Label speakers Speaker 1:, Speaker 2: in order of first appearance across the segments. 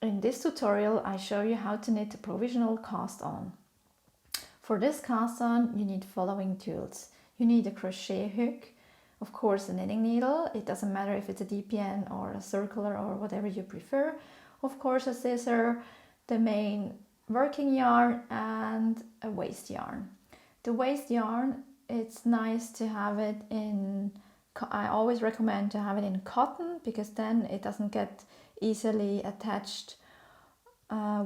Speaker 1: In this tutorial I show you how to knit a provisional cast on. For this cast on you need following tools. You need a crochet hook, of course a knitting needle, it doesn't matter if it's a DPN or a circular or whatever you prefer, of course a scissor, the main working yarn and a waste yarn. The waste yarn, it's nice to have it in, I always recommend to have it in cotton because then it doesn't get easily attached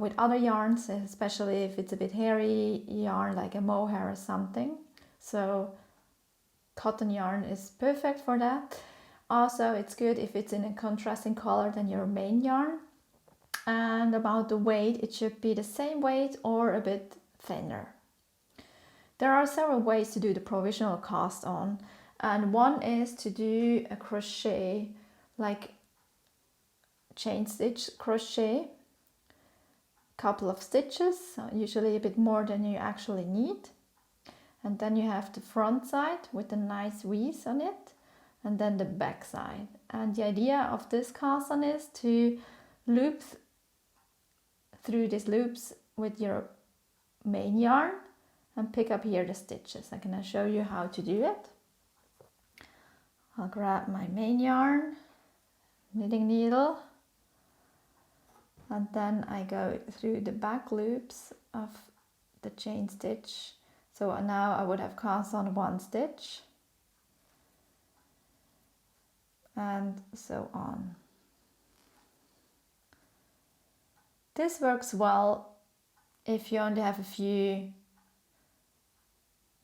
Speaker 1: with other yarns, especially if it's a bit hairy yarn like a mohair or something. So cotton yarn is perfect for that. Also it's good if it's in a contrasting color than your main yarn. And about the weight, it should be the same weight or a bit thinner. There are several ways to do the provisional cast on, and one is to do a crochet, like chain stitch crochet, couple of stitches, usually a bit more than you actually need, and then you have the front side with a nice V's on it, and then the back side. And the idea of this cast on is to loop through these loops with your main yarn and pick up here the stitches. I'm going to show you how to do it. I'll grab my main yarn, knitting needle, and then I go through the back loops of the chain stitch. So now I would have cast on one stitch and so on. This works well if you only have a few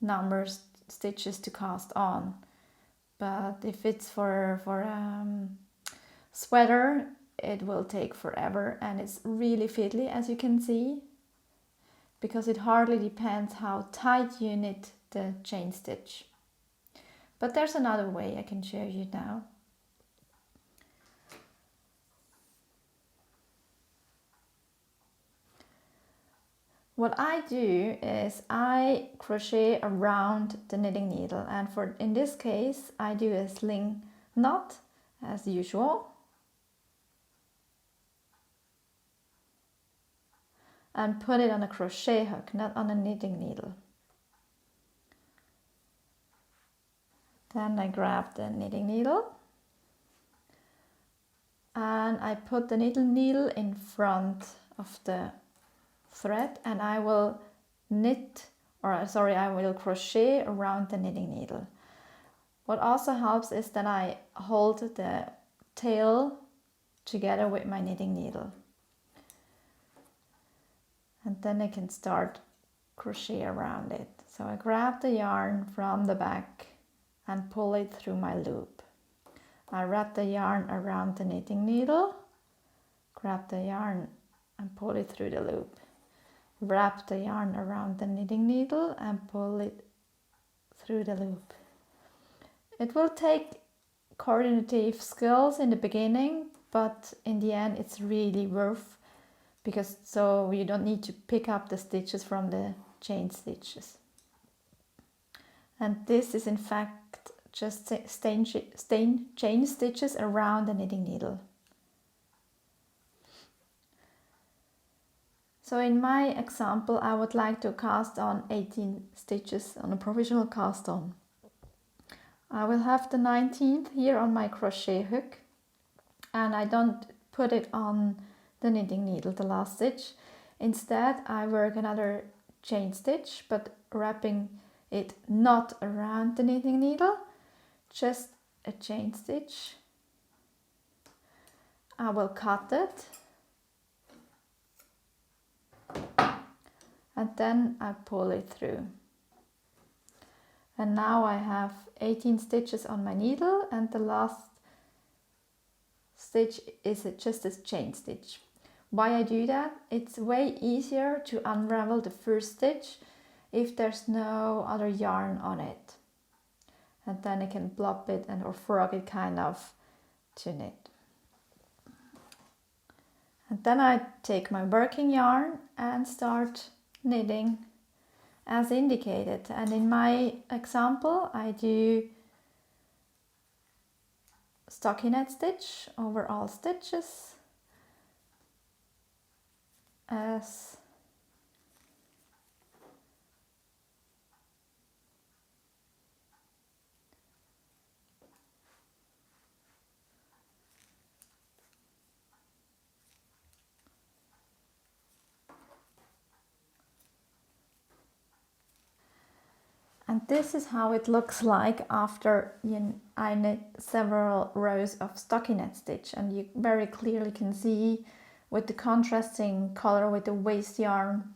Speaker 1: numbers stitches to cast on, but if it's for sweater it will take forever, and it's really fiddly, as you can see, because it hardly depends how tight you knit the chain stitch. But there's another way I can show you now. What I do is I crochet around the knitting needle, and in this case I do a sling knot as usual, and put it on a crochet hook, not on a knitting needle. Then I grab the knitting needle and I put the knitting needle in front of the thread, and I will I will crochet around the knitting needle. What also helps is that I hold the tail together with my knitting needle, and then I can start crochet around it. So I grab the yarn from the back and pull it through my loop. I wrap the yarn around the knitting needle, grab the yarn and pull it through the loop. Wrap the yarn around the knitting needle and pull it through the loop. It will take coordinative skills in the beginning, but in the end it's really worth, because so you don't need to pick up the stitches from the chain stitches. And this is in fact just chain stitches around the knitting needle. So in my example I would like to cast on 18 stitches on a provisional cast on. I will have the 19th here on my crochet hook, and I don't put it on the knitting needle, the last stitch. Instead I work another chain stitch, but wrapping it not around the knitting needle, just a chain stitch. I will cut it, and then I pull it through. And now I have 18 stitches on my needle, and the last stitch is just a chain stitch. Why I do that? It's way easier to unravel the first stitch if there's no other yarn on it. And then I can plop it or frog it kind of to knit. And then I take my working yarn and start knitting as indicated. And in my example I do stockinette stitch over all stitches, as and this is how it looks like after I knit several rows of stockinette stitch, and you very clearly can see with the contrasting color with the waste yarn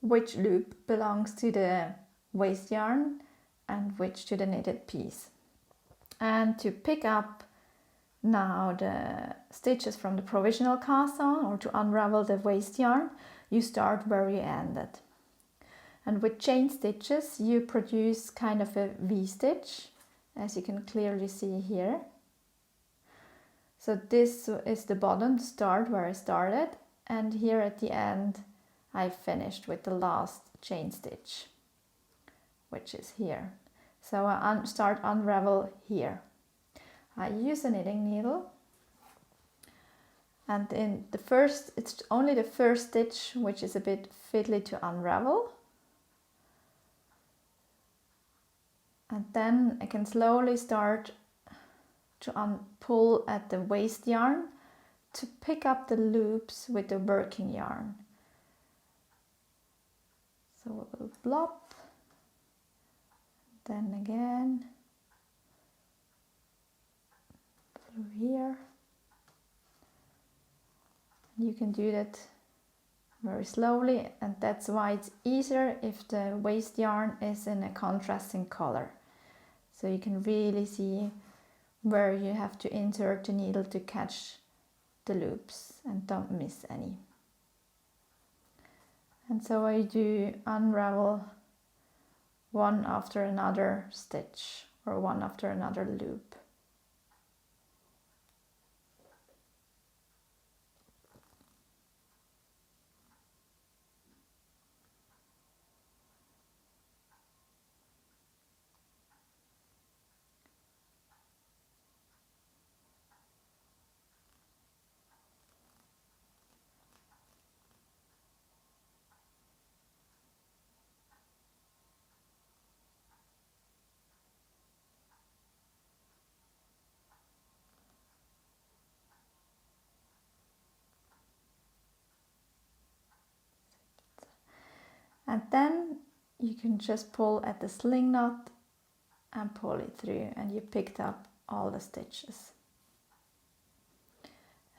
Speaker 1: which loop belongs to the waste yarn and which to the knitted piece. And to pick up now the stitches from the provisional cast on, or to unravel the waste yarn, you start where you ended. And with chain stitches you produce kind of a V-stitch, as you can clearly see here. So this is the bottom, start where I started, and here at the end I finished with the last chain stitch, which is here. So I start unravel here. I use a knitting needle, and in the first, it's only the first stitch which is a bit fiddly to unravel. And then I can slowly start to pull at the waste yarn to pick up the loops with the working yarn. So a little blop, then again through here. You can do that very slowly, and that's why it's easier if the waste yarn is in a contrasting color. So you can really see where you have to insert the needle to catch the loops and don't miss any. And so I do unravel one after another stitch or one after another loop. And then you can just pull at the sling knot and pull it through, and you picked up all the stitches.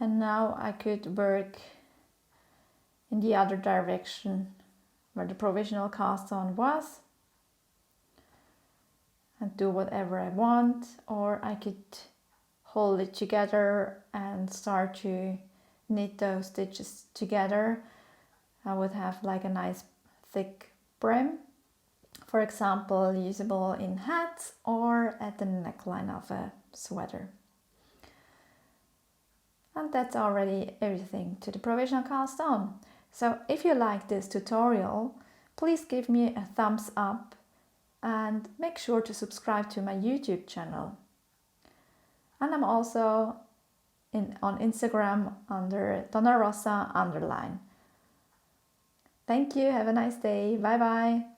Speaker 1: And now I could work in the other direction where the provisional cast on was and do whatever I want, or I could hold it together and start to knit those stitches together. I would have like a nice thick brim, for example, usable in hats or at the neckline of a sweater. And that's already everything to the provisional cast on. So if you like this tutorial, please give me a thumbs up and make sure to subscribe to my YouTube channel. And I'm also on Instagram under Donna Rosa _. Thank you, have a nice day, bye bye.